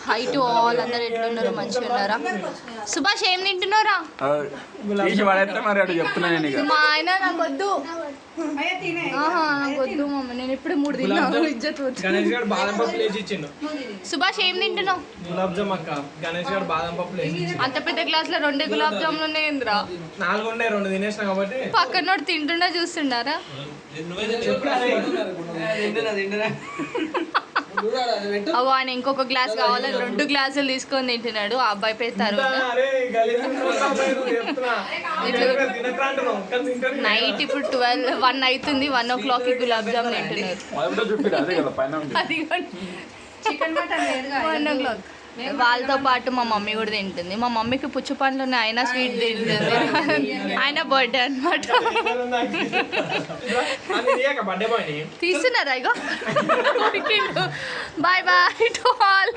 High to all అందరు ఎట్లున్నారు మంచిగా ఉన్నారా? సుభాష్ ఏం తింటున్నారా? మా ఆయన నాకు వద్దు నాకు వద్దు మమ్మీ, నేను ఇప్పుడు 3 తిన్నాను. ఇజ్జత్ సుభాష్ ఏం తింటున్నావు? అంత పెద్ద గ్లాస్ లో 2 గులాబ్ జాములు ఉన్నాయి ఏంద్రా? 4 ఉండే 2 తినేసిన కాబట్టి పక్కన తింటున్నా చూస్తున్నారా? అవు ఆయన ఇంకొక గ్లాస్ కావాలని 2 గ్లాసులు తీసుకొని తింటున్నాడు. ఆ అబ్బాయి పెడతారు. నైట్ ఇప్పుడు 1 అవుతుంది. 1 o'clock గులాబ్ జామ్ తింటున్నారు. 1 o'clock వాళ్ళతో పాటు మా మమ్మీ కూడా తింటుంది. మా మమ్మీకి పుచ్చు పండ్లు ఉన్నాయి, అయినా స్వీట్ తింటుంది. ఆయన బర్త్డే అనమాట. తీస్తున్నారా ఇగో? Bye bye to all.